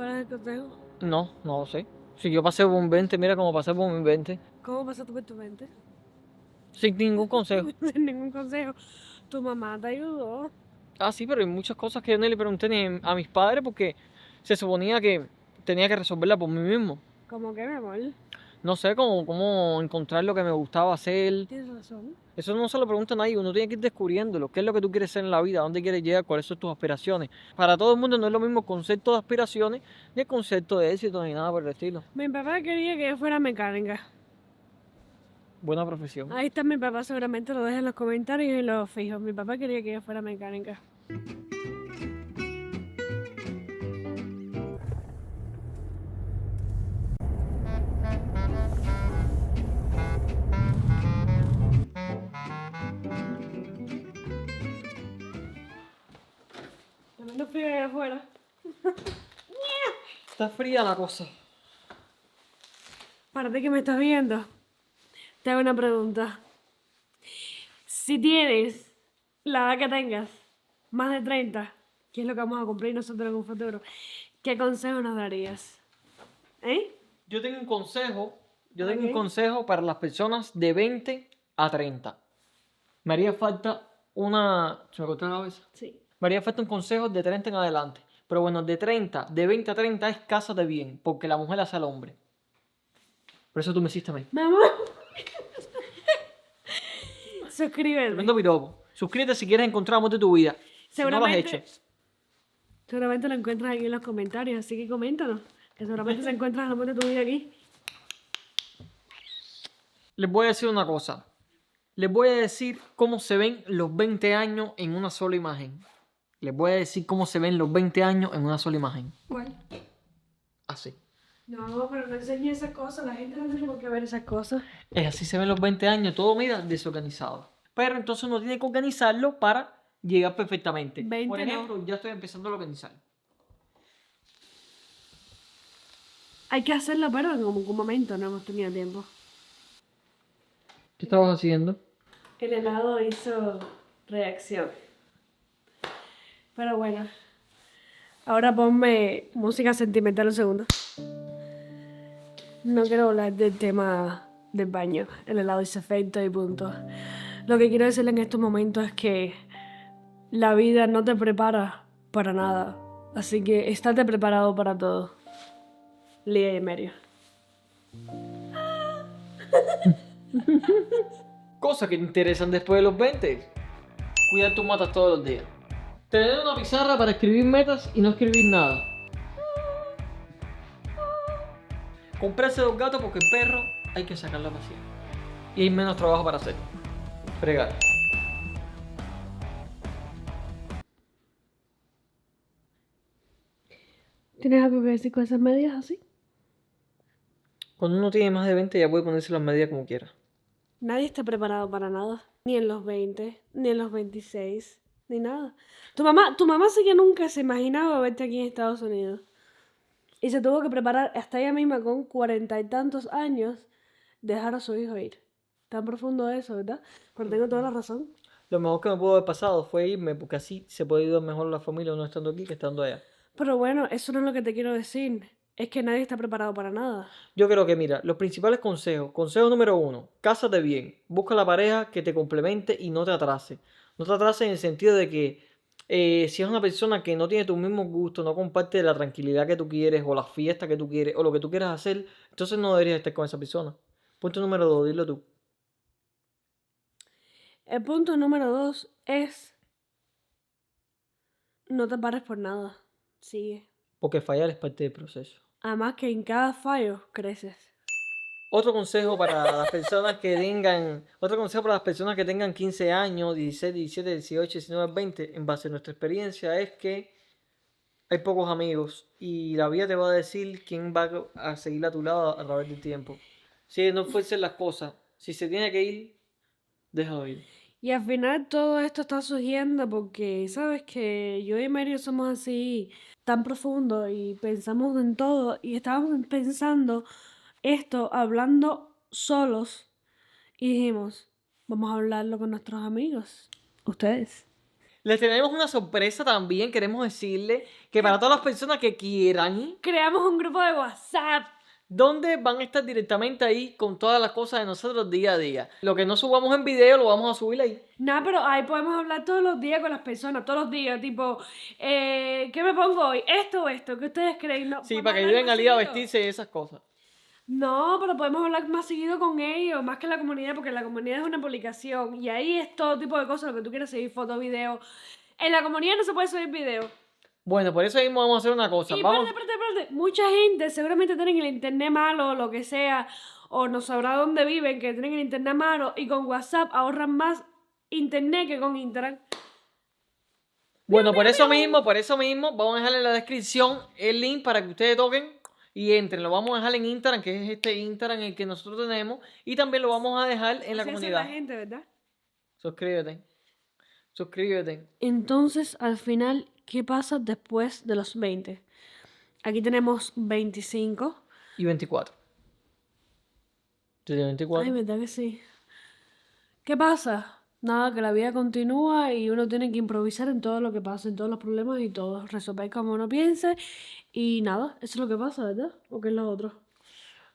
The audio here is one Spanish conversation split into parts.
¿Cuál es el consejo? No lo sé. Si yo pasé por un 20, mira cómo pasé por un 20. ¿Cómo pasaste por tu mente? Sin ningún consejo. Sin ningún consejo. Tu mamá te ayudó. Ah, sí, pero hay muchas cosas que yo no le pregunté ni a mis padres porque se suponía que tenía que resolverla por mí mismo. ¿Cómo que, mi amor? No sé cómo encontrar lo que me gustaba hacer. Tienes razón. Eso no se lo pregunta a nadie, uno tiene que ir descubriéndolo. ¿Qué es lo que tú quieres ser en la vida? ¿A dónde quieres llegar? ¿Cuáles son tus aspiraciones? Para todo el mundo no es lo mismo el concepto de aspiraciones ni el concepto de éxito ni nada por el estilo. Mi papá quería que yo fuera mecánica. Buena profesión. Ahí está mi papá, seguramente lo deja en los comentarios y lo fijo. Mi papá quería que yo fuera mecánica. Tremendo frío allá afuera. Está fría la cosa. Para ti que me estás viendo, te hago una pregunta. Si tienes la edad que tengas, más de 30, que es lo que vamos a cumplir nosotros en un futuro, ¿qué consejo nos darías? ¿Eh? Yo tengo un consejo, Ok. para las personas de 20 a 30. Me haría falta ¿Se me cortó la cabeza? Sí. Me haría falta un consejo de 30 en adelante. Pero bueno, de 20 a 30 es cásate bien, porque la mujer hace al hombre. Por eso tú me hiciste a mí. Mamá. Suscríbete. Tremendo piropo. Suscríbete si quieres encontrar amor de tu vida. Si no lo has Seguramente, hecho. seguramente lo encuentras aquí en los comentarios, así que coméntanos. Que seguramente se encuentra el amor de tu vida aquí. Les voy a decir una cosa. Les voy a decir cómo se ven los 20 años en una sola imagen. Les voy a decir cómo se ven los 20 años en una sola imagen. ¿Cuál? Así. No, pero no enseñes esas cosas. La gente no tiene por qué ver esas cosas. Es así se ven los 20 años, todo mira desorganizado. Pero entonces uno tiene que organizarlo para llegar perfectamente. 20 Por no. ejemplo, ya estoy empezando a organizar. Hay que hacerlo, pero en algún momento no hemos tenido tiempo. ¿Qué estabas haciendo? El helado hizo reacción. Pero bueno. Ahora ponme música sentimental un segundo. No quiero hablar del tema del baño. El helado hizo efecto y punto. Lo que quiero decirle en estos momentos es que la vida no te prepara para nada. Así que estate preparado para todo. Lía y Emerio. Cosas que te interesan después de los 20. Cuidar tus matas todos los días. Tener una pizarra para escribir metas y no escribir nada. Comprarse 2 gatos porque el perro hay que sacarlo a pasear. Y hay menos trabajo para hacer. Fregar. ¿Tienes algo que decir con esas medidas así? Cuando uno tiene más de 20 ya puede ponerse las medidas como quiera. Nadie está preparado para nada. Ni en los 20, ni en los 26, ni nada. Tu mamá sí que nunca se imaginaba verte aquí en Estados Unidos. Y se tuvo que preparar hasta ella misma con 40 y tantos años dejar a su hijo ir. Tan profundo eso, ¿verdad? Pero tengo toda la razón. Lo mejor que me pudo haber pasado fue irme porque así se puede ir mejor la familia uno estando aquí que estando allá. Pero bueno, eso no es lo que te quiero decir. Es que nadie está preparado para nada. Yo creo que, mira, los principales consejos. Consejo número 1, cásate bien. Busca la pareja que te complemente y no te atrase. No te atrase en el sentido de que si es una persona que no tiene tus mismos gustos, no comparte la tranquilidad que tú quieres o la fiesta que tú quieres o lo que tú quieras hacer, entonces no deberías estar con esa persona. Punto número 2, dilo tú. El punto número 2 es no te pares por nada. Sigue. Porque fallar es parte del proceso. Además que en cada fallo creces. Otro consejo para las personas que tengan 15 años, 16, 17, 18, 19, 20, en base a nuestra experiencia, es que hay pocos amigos y la vida te va a decir quién va a seguir a tu lado a través del tiempo. Si no fuesen las cosas, si se tiene que ir, déjalo ir. Y al final todo esto está surgiendo porque, sabes que yo y Mario somos así tan profundos y pensamos en todo y estábamos pensando esto hablando solos y dijimos, vamos a hablarlo con nuestros amigos, ustedes. Les tenemos una sorpresa también. Queremos decirle que para todas las personas que quieran, Creamos un grupo de WhatsApp. donde van a estar directamente ahí con todas las cosas de nosotros día a día. Lo que no subamos en video lo vamos a subir ahí. Nada, pero ahí podemos hablar todos los días con las personas, todos los días, tipo, ¿qué me pongo hoy? ¿Esto o esto? ¿Qué ustedes creen? No, Sí, podemos para que hablar ayuden más a Lía a seguido. vestirse y esas cosas. No, pero podemos hablar más seguido con ellos, más que en la comunidad, porque la comunidad es una publicación y ahí es todo tipo de cosas, lo que tú quieras seguir, fotos, videos. En la comunidad no se puede subir video. Bueno, por eso mismo vamos a hacer una cosa. Y Vamos. espérate. Mucha gente seguramente tienen el internet malo o lo que sea, o no sabrá dónde viven, que tienen el internet malo y con WhatsApp ahorran más internet que con Instagram. Bueno, por eso mismo, vamos a dejar en la descripción el link para que ustedes toquen y entren. Lo vamos a dejar en Instagram, que es este Instagram el que nosotros tenemos, y también lo vamos a dejar en la Así hace comunidad. la gente, ¿verdad? Suscríbete. Entonces, al final, ¿qué pasa después de los 20? Aquí tenemos 25. Y 24. ¿Tú tienes 24? Ay, ¿verdad que sí? ¿Qué pasa? Nada, que la vida continúa y uno tiene que improvisar en todo lo que pasa, en todos los problemas y todo. Resolver como uno piense y nada, eso es lo que pasa, ¿verdad? ¿O qué es lo otro?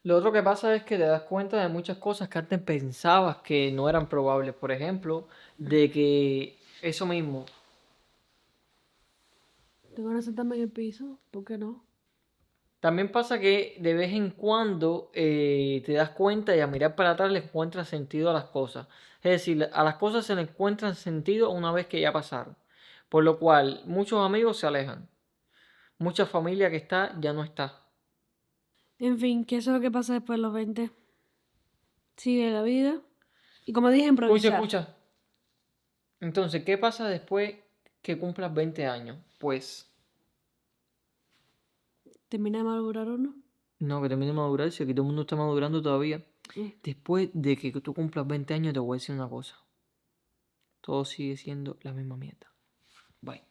Lo otro que pasa es que te das cuenta de muchas cosas que antes pensabas que no eran probables. Por ejemplo, de que eso mismo. Tengo que sentarme en el piso, ¿por qué no? También pasa que de vez en cuando te das cuenta y a mirar para atrás le encuentras sentido a las cosas. Es decir, a las cosas se le encuentran sentido una vez que ya pasaron. Por lo cual, muchos amigos se alejan. Mucha familia que está ya no está. En fin, ¿qué es lo que pasa después de los 20? Sigue la vida. Y como dije, improvisar. Escucha. Entonces, ¿qué pasa después que cumplas 20 años? Pues, ¿Termina de madurar o no? no, que termine de madurar, si aquí todo el mundo está madurando todavía. Después de que tú cumplas 20 años, te voy a decir una cosa. Todo sigue siendo la misma mierda. Bye.